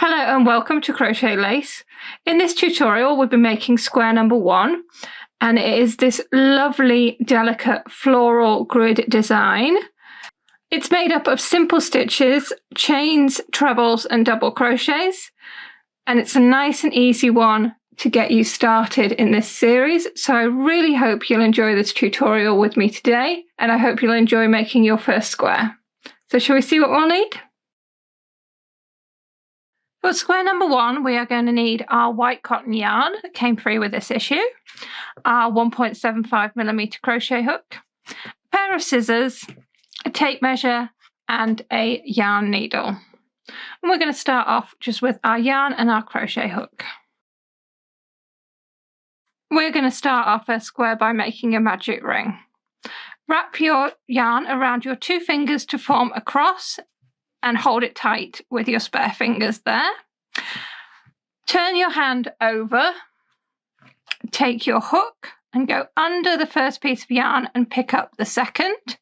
Hello and welcome to Crochet Lace. In this tutorial we'll be making square number 1, and it is this lovely delicate floral grid design. It's made up of simple stitches, chains, trebles and double crochets, and it's a nice and easy one to get you started in this series. So I really hope you'll enjoy this tutorial with me today, and I hope you'll enjoy making your first square. So shall we see what we'll need? For square number 1, we are going to need our white cotton yarn that came free with this issue, our 1.75mm crochet hook, a pair of scissors, a tape measure and a yarn needle. And we're going to start off just with our yarn and our crochet hook. We're going to start our first square by making a magic ring. Wrap your yarn around your 2 fingers to form a cross and hold it tight with your spare fingers there. Turn your hand over, take your hook and go under the first piece of yarn and pick up the second.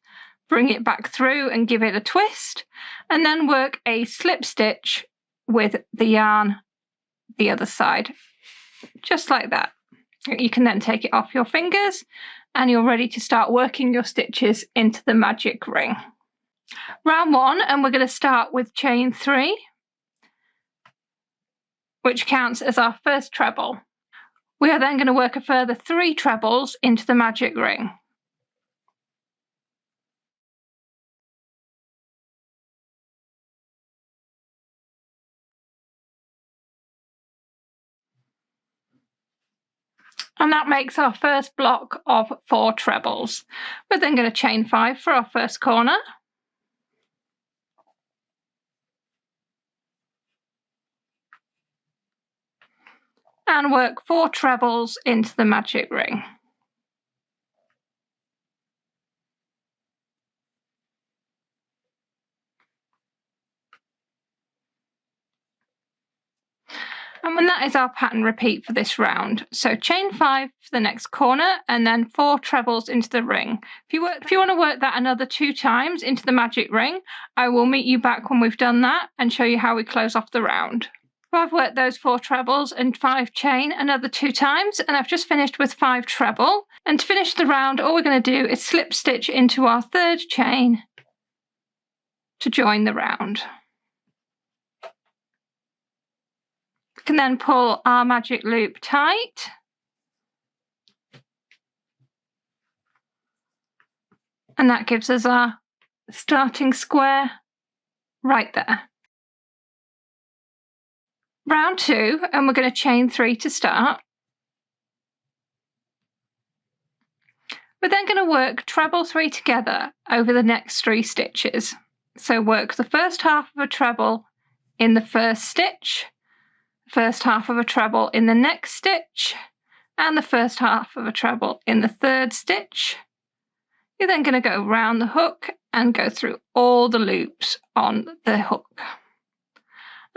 Bring it back through and give it a twist, and then work a slip stitch with the yarn the other side, just like that. You can then take it off your fingers and you're ready to start working your stitches into the magic ring. Round 1, and we're going to start with chain 3, which counts as our first treble. We are then going to work a further 3 trebles into the magic ring. And that makes our first block of 4 trebles. We're then going to chain 5 for our first corner. And work 4 trebles into the magic ring. And when that is our pattern repeat for this round. So chain 5 for the next corner and then 4 trebles into the ring. If you want to work that another 2 times into the magic ring, I will meet you back when we've done that and show you how we close off the round. I've worked those 4 trebles and 5 chain another 2 times, and I've just finished with 5 treble. And to finish the round, all we're going to do is slip stitch into our 3rd chain to join the round. We can then pull our magic loop tight. And that gives us our starting square right there. Round 2, and we're going to chain 3 to start. We're then going to work treble 3 together over the next 3 stitches. So work the first half of a treble in the first stitch, first half of a treble in the next stitch, and the first half of a treble in the 3rd stitch. You're then going to go round the hook and go through all the loops on the hook.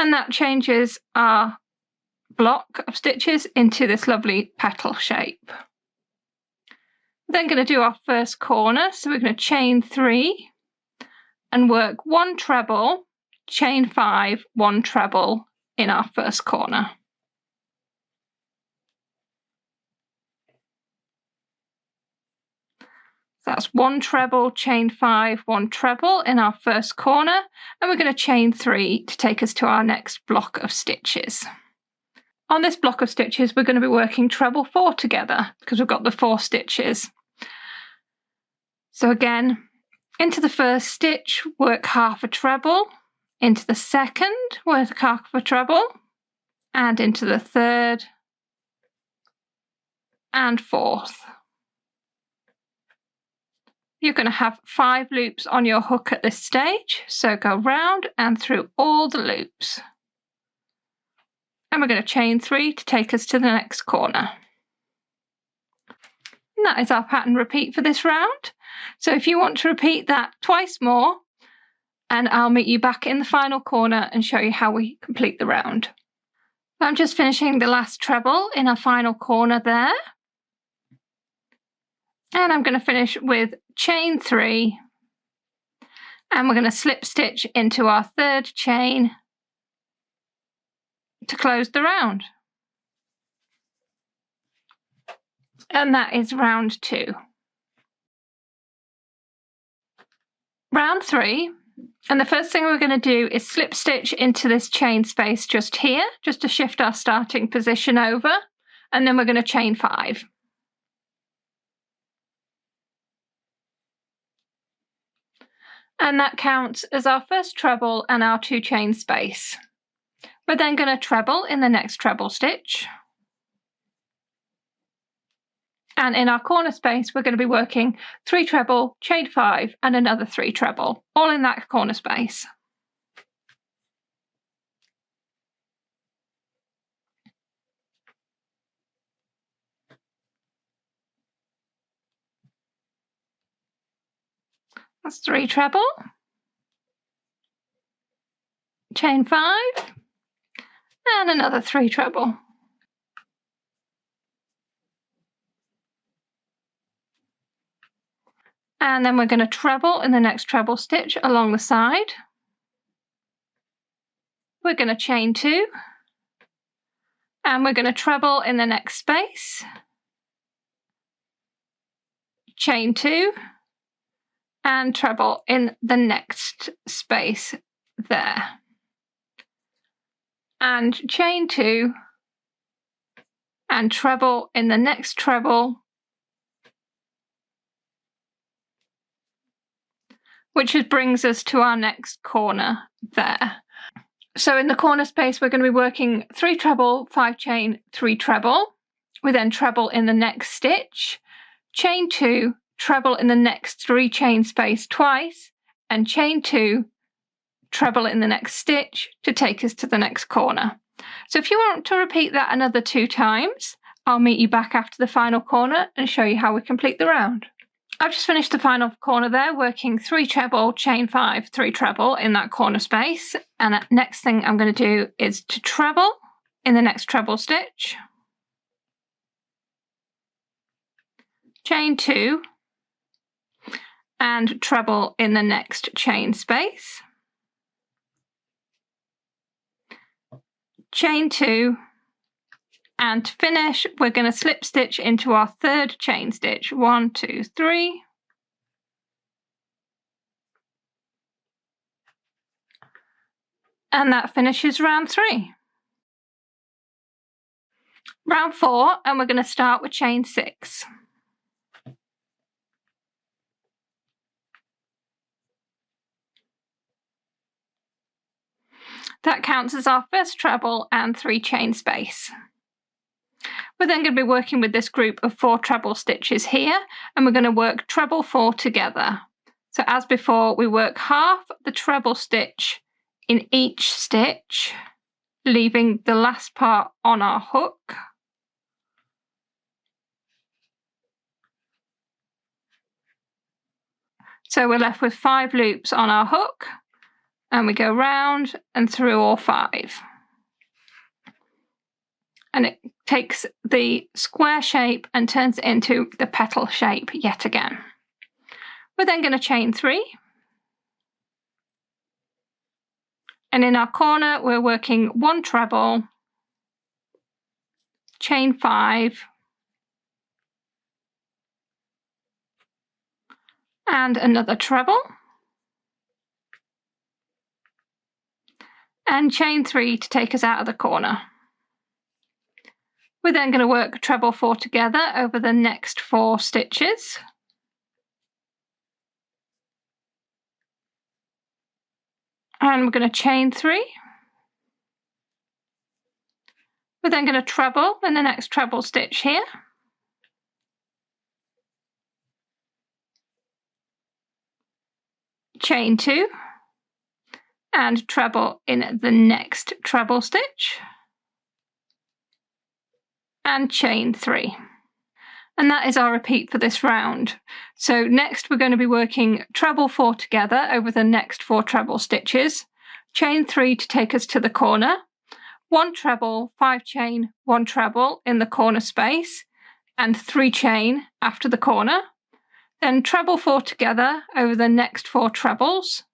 And that changes our block of stitches into this lovely petal shape. We're then going to do our first corner, so we're going to chain 3 and work 1 treble, chain 5, 1 treble in our first corner. That's 1 treble, chain 5, 1 treble in our first corner, and we're going to chain 3 to take us to our next block of stitches. On this block of stitches, we're going to be working treble 4 together because we've got the 4 stitches. So again, into the first stitch, work half a treble, into the second, work half a treble, and into the 3rd and 4th. You're going to have 5 loops on your hook at this stage, so go round and through all the loops. And we're going to chain 3 to take us to the next corner. And that is our pattern repeat for this round. So if you want to repeat that twice more, and I'll meet you back in the final corner and show you how we complete the round. I'm just finishing the last treble in our final corner there. And I'm going to finish with chain 3, and we're going to slip stitch into our 3rd chain to close the round. And that is round 2. Round 3, and the first thing we're going to do is slip stitch into this chain space just here, just to shift our starting position over, and then we're going to chain 5. And that counts as our first treble and our 2 chain space. We're then going to treble in the next treble stitch. And in our corner space, we're going to be working 3 treble, chain 5, and another 3 treble, all in that corner space. That's 3 treble, chain 5, and another 3 treble. And then we're going to treble in the next treble stitch along the side. We're going to chain 2, and we're going to treble in the next space, chain 2, and treble in the next space there. And chain 2, and treble in the next treble, which brings us to our next corner there. So in the corner space, we're going to be working 3 treble, 5 chain, 3 treble. We then treble in the next stitch, chain 2, treble in the next 3 chain space twice, and chain 2, treble in the next stitch to take us to the next corner. So if you want to repeat that another 2 times, I'll meet you back after the final corner and show you how we complete the round. I've just finished the final corner there, working 3 treble, chain 5, 3 treble in that corner space. And the next thing I'm going to do is to treble in the next treble stitch, chain 2, and treble in the next chain space, chain 2, and to finish, we're going to slip stitch into our 3rd chain stitch. 1, 2, 3. And that finishes round 3. Round 4, and we're going to start with chain 6. That counts as our first treble and 3 chain space. We're then going to be working with this group of 4 treble stitches here, and we're going to work treble 4 together. So as before, we work half the treble stitch in each stitch, leaving the last part on our hook. So we're left with 5 loops on our hook, and we go round and through all 5. And it takes the square shape and turns it into the petal shape yet again. We're then going to chain 3. And in our corner, we're working 1 treble, chain 5, and another treble, and chain 3 to take us out of the corner. We're then going to work treble 4 together over the next 4 stitches. And we're going to chain 3. We're then going to treble in the next treble stitch here. Chain 2. And treble in the next treble stitch. And chain 3. And that is our repeat for this round. So next we're going to be working treble 4 together over the next 4 treble stitches, chain 3 to take us to the corner, 1 treble, 5 chain, 1 treble in the corner space, and 3 chain after the corner, then treble 4 together over the next 4 trebles,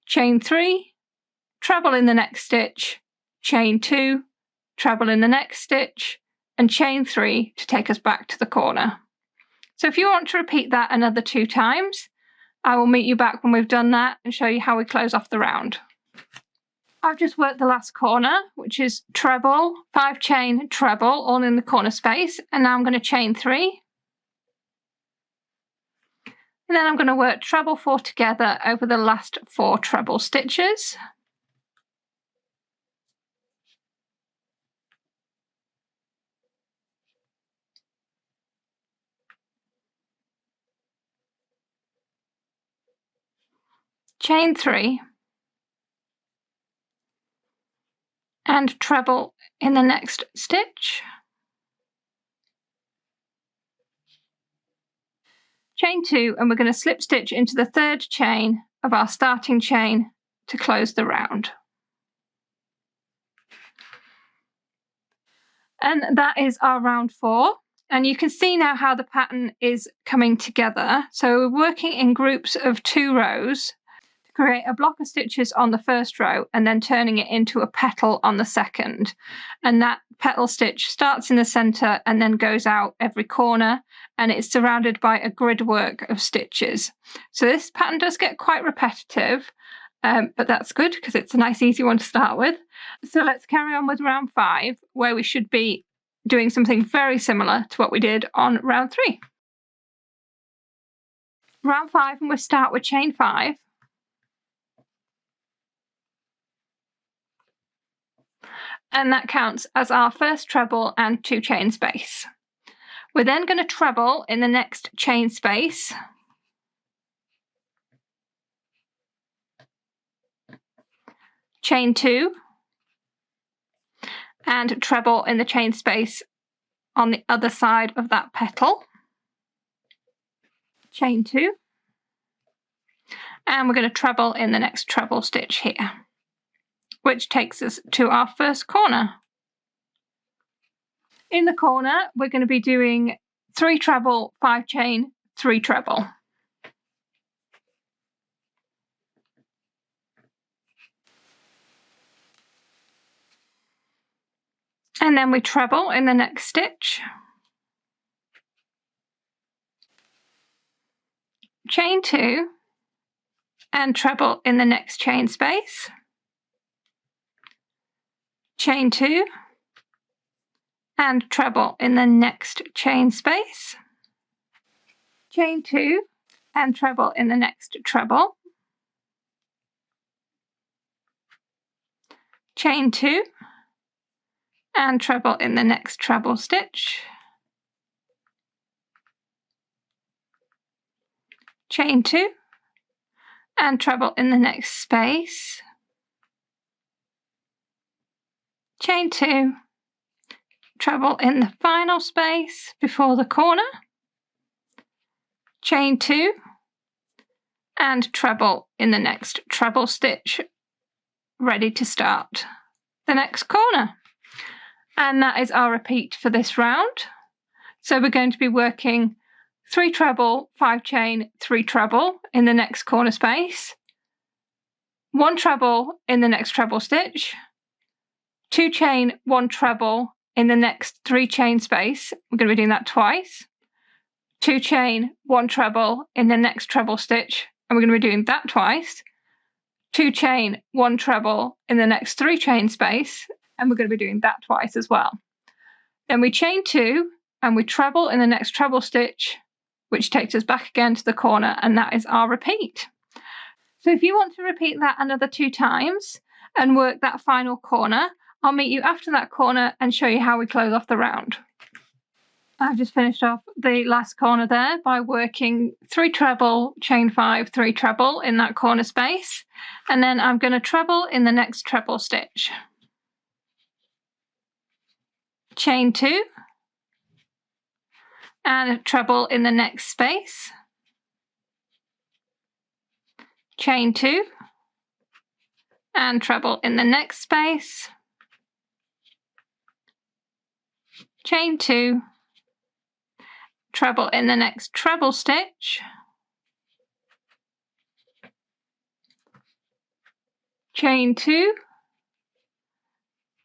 chain 3, treble in the next stitch, chain 2, treble in the next stitch, and chain 3 to take us back to the corner. So if you want to repeat that another 2 times, I will meet you back when we've done that and show you how we close off the round. I've just worked the last corner, which is treble, 5 chain, treble, all in the corner space, and now I'm going to chain 3. And then I'm going to work treble 4 together over the last 4 treble stitches. Chain 3. And treble in the next stitch. Chain 2, and we're going to slip stitch into the 3rd chain of our starting chain to close the round. And that is our round 4. And you can see now how the pattern is coming together. So we're working in groups of 2 rows to create a block of stitches on the first row and then turning it into a petal on the second. And that petal stitch starts in the center and then goes out every corner, and it's surrounded by a grid work of stitches. So this pattern does get quite repetitive, but that's good because it's a nice easy one to start with. So let's carry on with round 5, where we should be doing something very similar to what we did on round 3. Round 5, and we'll start with chain 5. And that counts as our first treble and 2 chain space. We're then going to treble in the next chain space. Chain 2. And treble in the chain space on the other side of that petal. Chain 2. And we're going to treble in the next treble stitch here, which takes us to our first corner. In the corner, we're going to be doing 3 treble, 5 chain, 3 treble. And then we treble in the next stitch. Chain 2 and treble in the next chain space. Chain 2 and treble in the next chain space. Chain 2 and treble in the next treble. Chain 2 and treble in the next treble stitch. Chain 2 and treble in the next space. Chain 2, treble in the final space before the corner. Chain 2 and treble in the next treble stitch, ready to start the next corner. And that is our repeat for this round. So we're going to be working 3 treble, 5 chain, 3 treble in the next corner space, 1 treble in the next treble stitch, 2 chain, 1 treble in the next 3 chain space. We're going to be doing that twice. 2 chain, 1 treble in the next treble stitch, and we're going to be doing that twice. 2 chain, 1 treble in the next 3 chain space, and we're going to be doing that twice as well. Then we chain 2 and we treble in the next treble stitch, which takes us back again to the corner, and that is our repeat. So if you want to repeat that another 2 times and work that final corner, I'll meet you after that corner and show you how we close off the round. I've just finished off the last corner there by working 3 treble, chain 5, 3 treble in that corner space, and then I'm going to treble in the next treble stitch. Chain 2 and treble in the next space. Chain 2 and treble in the next space. Chain 2, treble in the next treble stitch. Chain 2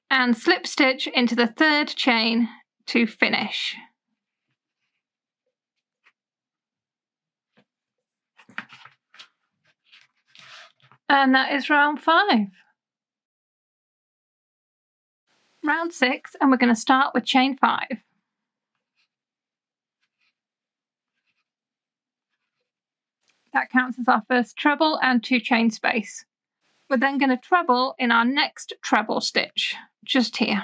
and slip stitch into the third chain to finish. And that is round 5. Round 6, and we're going to start with chain 5. That counts as our first treble and 2 chain space. We're then going to treble in our next treble stitch, just here.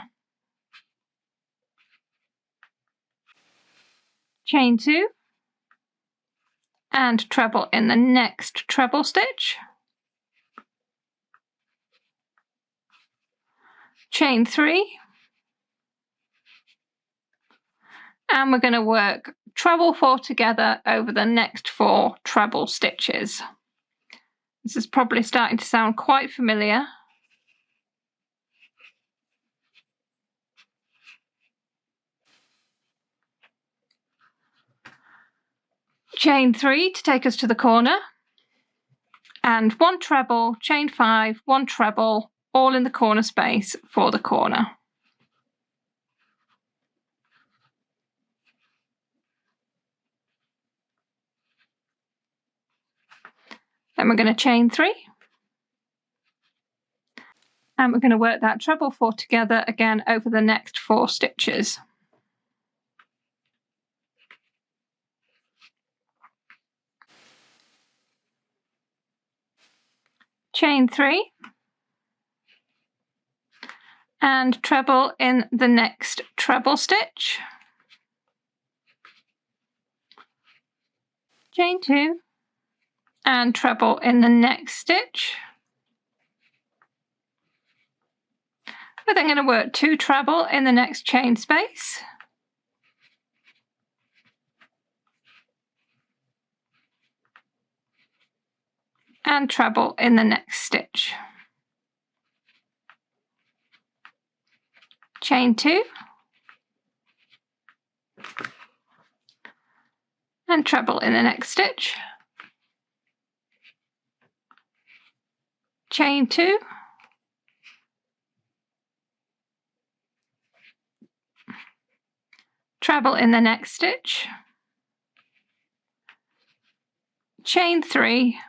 Chain 2, and treble in the next treble stitch. Chain 3, and we're going to work treble 4 together over the next 4 treble stitches. This is probably starting to sound quite familiar. Chain 3 to take us to the corner, and 1 treble, chain 5, 1 treble, all in the corner space for the corner. Then we're going to chain 3, and we're going to work that treble 4 together again over the next 4 stitches. Chain 3, and treble in the next treble stitch. Chain 2, and treble in the next stitch. We're then going to work 2 treble in the next chain space. And treble in the next stitch. Chain 2, and treble in the next stitch. Chain 2, treble in the next stitch. Chain 3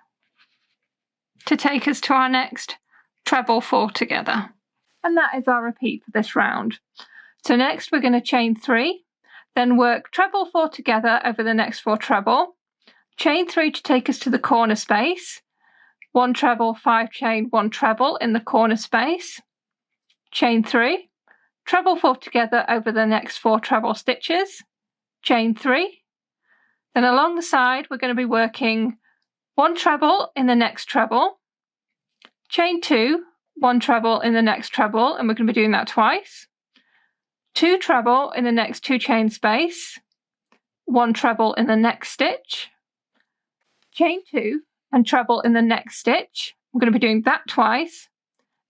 to take us to our next treble 4 together. And that is our repeat for this round. So next we're going to chain 3, then work treble 4 together over the next 4 treble, chain 3 to take us to the corner space, 1 treble, 5 chain, 1 treble in the corner space, chain 3, treble 4 together over the next 4 treble stitches, chain 3, then along the side we're going to be working 1 treble in the next treble, chain 2, 1 treble in the next treble, and we're going to be doing that twice, 2 treble in the next 2 chain space, 1 treble in the next stitch, chain 2 and treble in the next stitch. We're going to be doing that twice,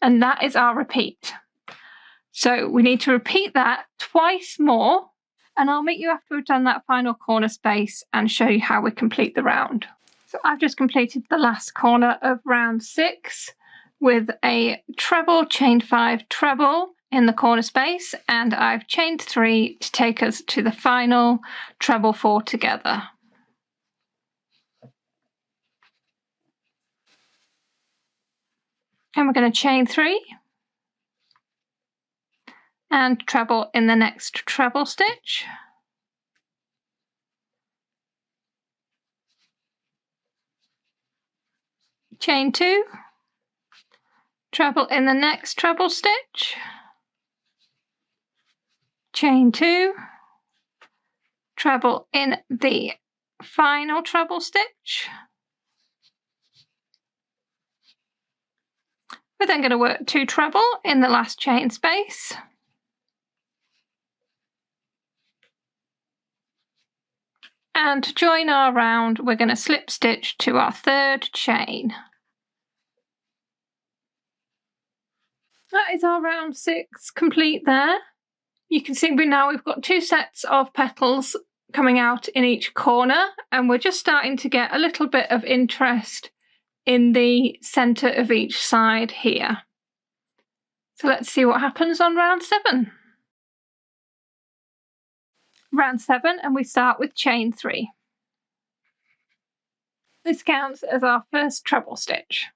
and that is our repeat. So we need to repeat that twice more, and I'll meet you after we've done that final corner space and show you how we complete the round. So I've just completed the last corner of round 6 with a treble, chain 5, treble in the corner space, and I've chained 3 to take us to the final treble 4 together. And we're going to chain 3 and treble in the next treble stitch. Chain 2, treble in the next treble stitch, chain 2, treble in the final treble stitch. We're then going to work 2 treble in the last chain space. And to join our round, we're going to slip stitch to our 3rd chain. That is our round 6 complete there. You can see we've got 2 sets of petals coming out in each corner, and we're just starting to get a little bit of interest in the centre of each side here. So let's see what happens on round 7. Round 7, and we start with chain 3. This counts as our first treble stitch.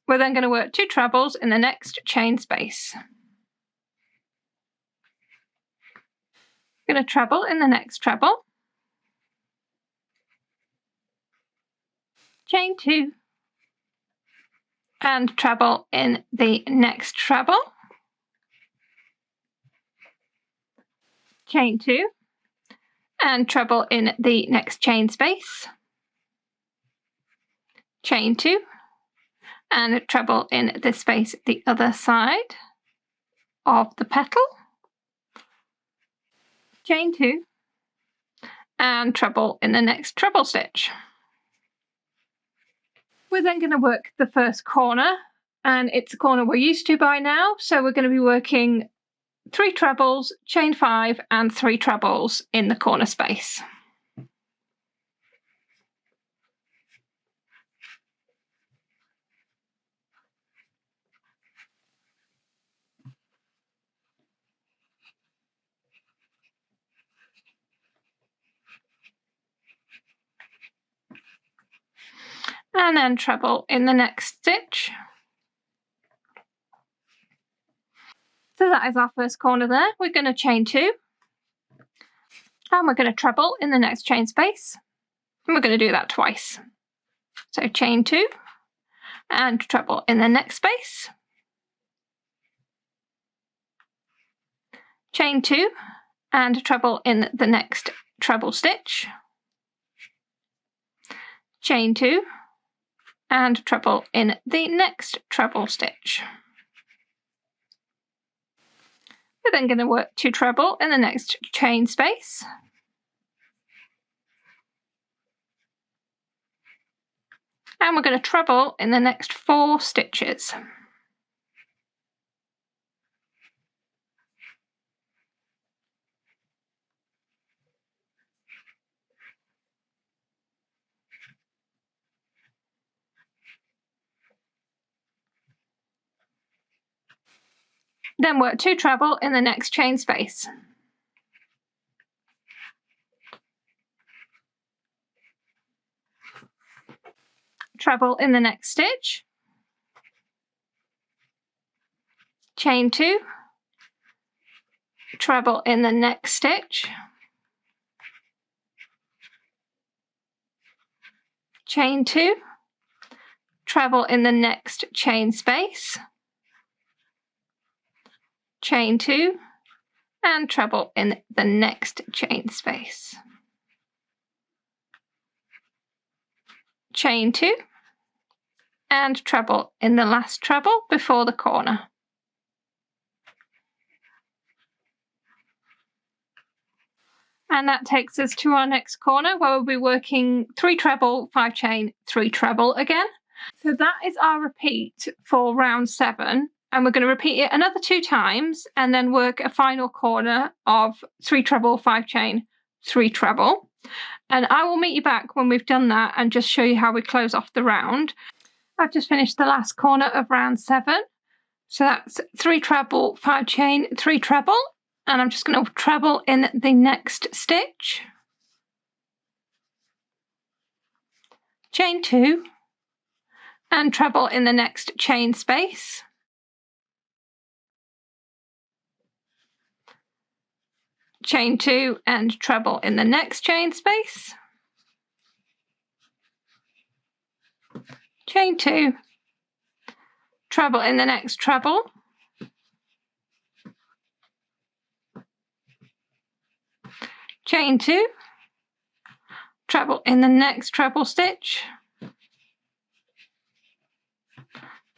We're then going to work 2 trebles in the next chain space. We're going to treble in the next treble, chain 2, and treble in the next treble, chain 2, and treble in the next chain space, chain 2, and treble in the space the other side of the petal, chain 2, and treble in the next treble stitch. We're then going to work the first corner, and it's a corner we're used to by now, so we're going to be working 3 trebles, chain 5, and 3 trebles in the corner space. And then treble in the next stitch. So that is our first corner there. We're going to chain 2, and we're going to treble in the next chain space, and we're going to do that twice. So chain 2 and treble in the next space, chain 2 and treble in the next treble stitch, chain 2 and treble in the next treble stitch. We're then going to work 2 treble in the next chain space, and we're going to treble in the next 4 stitches. Then work 2 treble in the next chain space. Treble in the next stitch, chain 2, treble in the next stitch, chain 2, treble in the next chain space, chain 2, and treble in the next chain space, chain 2, and treble in the last treble before the corner. And that takes us to our next corner, where we'll be working 3 treble, 5 chain, 3 treble again. So that is our repeat for round 7, and we're going to repeat it another 2 times and then work a final corner of 3 treble, 5 chain, 3 treble. And I will meet you back when we've done that and just show you how we close off the round. I've just finished the last corner of round 7. So that's 3 treble, 5 chain, 3 treble. And I'm just going to treble in the next stitch, chain 2, and treble in the next chain space, chain 2 and treble in the next chain space, chain 2, treble in the next treble, chain 2, treble in the next treble stitch,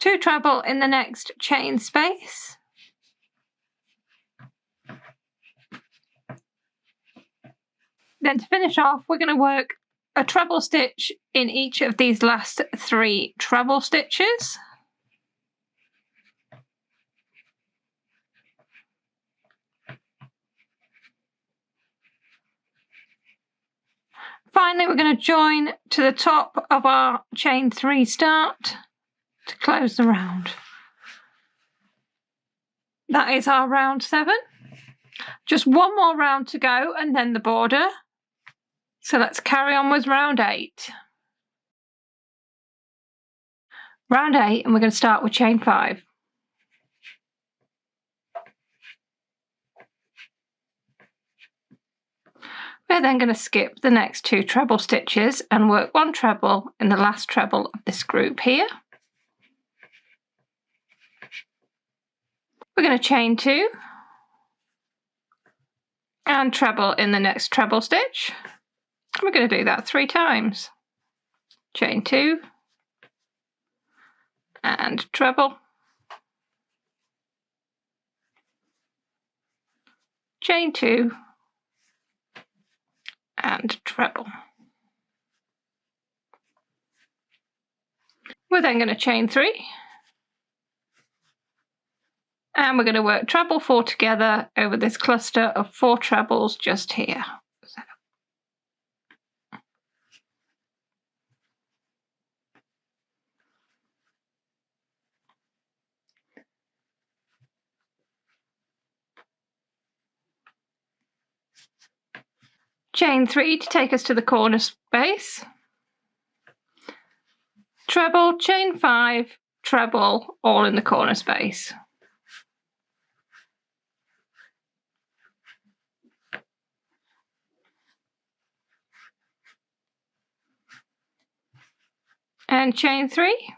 2 treble in the next chain space, then to finish off we're going to work a treble stitch in each of these last 3 treble stitches. Finally, we're going to join to the top of our chain 3 start to close the round. That is our round 7. Just one more round to go and then the border. So let's carry on with round 8. Round 8, and we're going to start with chain 5. We're then going to skip the next 2 treble stitches and work 1 treble in the last treble of this group here. We're going to chain 2 and treble in the next treble stitch. We're going to do that 3 times. Chain 2 and treble, chain 2 and treble. We're then going to chain 3 and we're going to work treble 4 together over this cluster of 4 trebles just here. Chain 3 to take us to the corner space, treble, chain 5, treble, all in the corner space. And chain 3,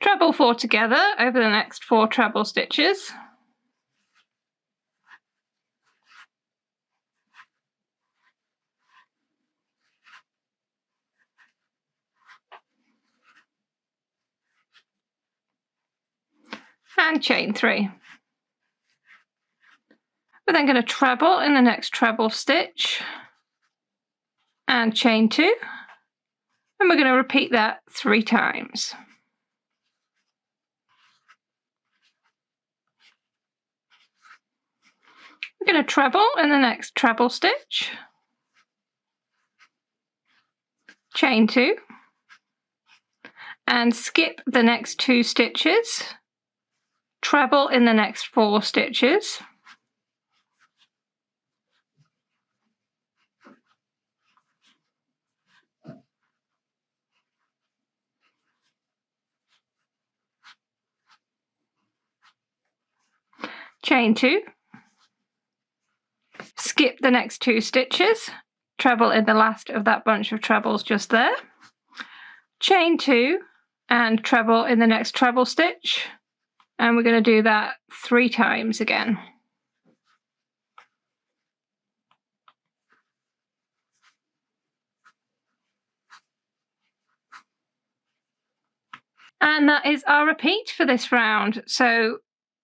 treble 4 together over the next 4 treble stitches. And chain 3. We're then going to treble in the next treble stitch and chain 2, and we're going to repeat that 3 times. We're going to treble in the next treble stitch, chain 2, and skip the next 2 stitches, treble in the next 4 stitches, chain 2, skip the next 2 stitches, treble in the last of that bunch of trebles just there, chain 2 and treble in the next treble stitch, and we're going to do that 3 times again. And that is our repeat for this round. So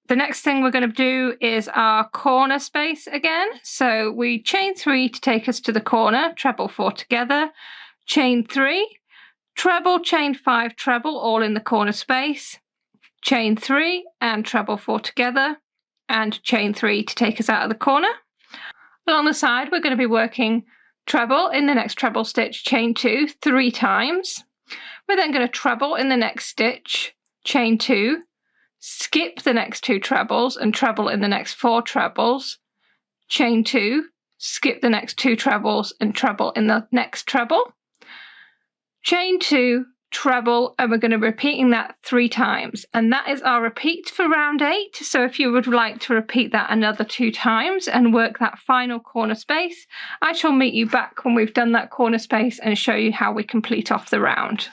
the next thing we're going to do is our corner space again. So we chain 3 to take us to the corner, treble 4 together, chain 3, treble, chain 5, treble, all in the corner space, chain 3 and treble 4 together, and chain 3 to take us out of the corner. Along the side, we're going to be working treble in the next treble stitch, chain 2 3 times. We're then going to treble in the next stitch, chain 2, skip the next 2 trebles and treble in the next 4 trebles, chain 2, skip the next 2 trebles and treble in the next treble, chain 2, treble, and we're going to be repeating that 3 times. And that is our repeat for round 8. So if you would like to repeat that another 2 times and work that final corner space, I shall meet you back when we've done that corner space and show you how we complete off the round.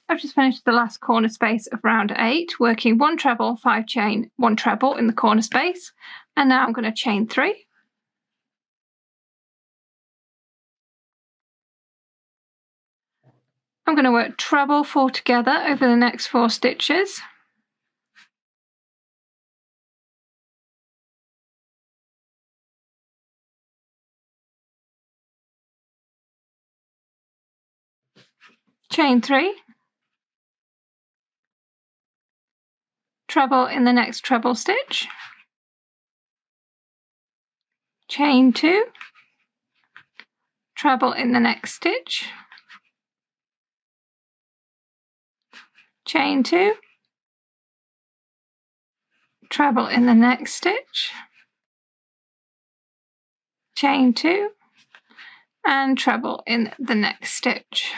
I've just finished the last corner space of round 8, working 1 treble, 5 chain, 1 treble in the corner space, and now I'm going to chain 3. I'm going to work treble 4 together over the next 4 stitches. Chain 3. Treble in the next treble stitch. Chain 2. Treble in the next stitch. chain 2, treble in the next stitch, chain 2, and treble in the next stitch.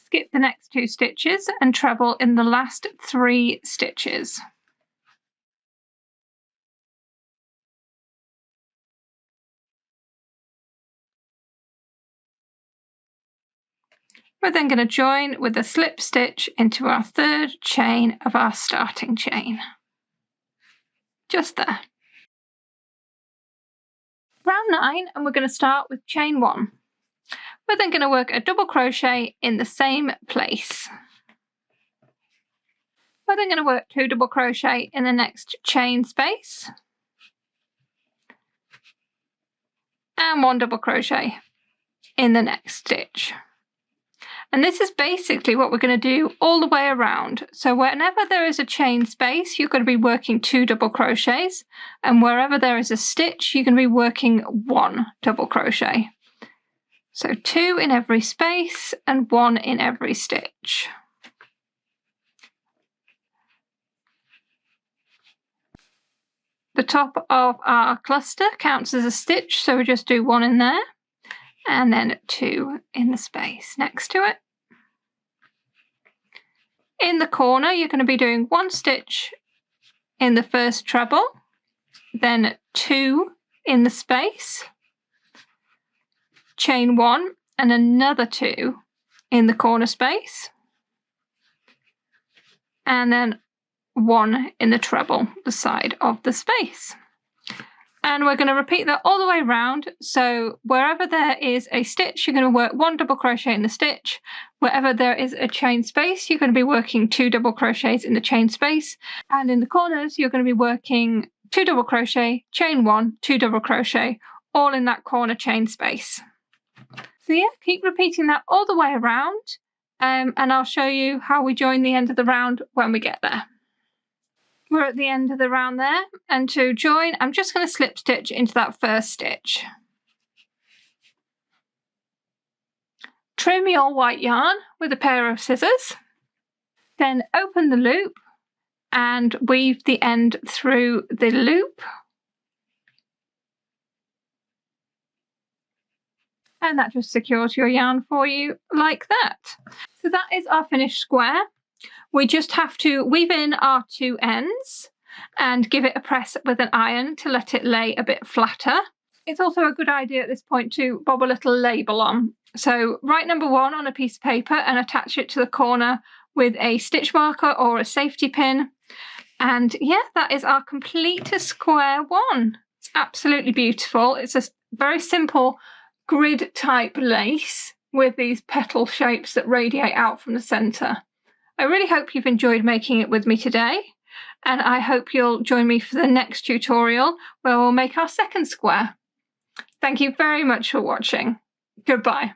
Skip the next 2 stitches and treble in the last 3 stitches. We're then going to join with a slip stitch into our 3rd chain of our starting chain. Just there. Round 9, and we're going to start with chain 1. We're then going to work a double crochet in the same place. We're then going to work 2 double crochet in the next chain space and 1 double crochet in the next stitch. And this is basically what we're going to do all the way around. So whenever there is a chain space, you're going to be working 2 double crochets, and wherever there is a stitch, you're going to be working 1 double crochet. So 2 in every space and 1 in every stitch. The top of our cluster counts as a stitch, so we just do 1 in there, and then 2 in the space next to it. In the corner, you're going to be doing 1 stitch in the first treble, then 2 in the space, chain 1, and another 2 in the corner space, and then 1 in the treble, the side of the space. And we're going to repeat that all the way around. So wherever there is a stitch, you're going to work 1 double crochet in the stitch. Wherever there is a chain space, you're going to be working 2 double crochets in the chain space. And in the corners, you're going to be working 2 double crochet, chain 1, 2 double crochet, all in that corner chain space. So yeah, keep repeating that all the way around. And I'll show you how we join the end of the round when we get there. We're at the end of the round there, and to join, I'm just going to slip stitch into that first stitch. Trim your white yarn with a pair of scissors, then open the loop and weave the end through the loop. And that just secures your yarn for you like that. So that is our finished square. We just have to weave in our 2 ends and give it a press with an iron to let it lay a bit flatter. It's also a good idea at this point to bob a little label on. So write number 1 on a piece of paper and attach it to the corner with a stitch marker or a safety pin. And yeah, that is our complete square 1. It's absolutely beautiful. It's a very simple grid type lace with these petal shapes that radiate out from the centre. I really hope you've enjoyed making it with me today, and I hope you'll join me for the next tutorial where we'll make our second square. Thank you very much for watching. Goodbye.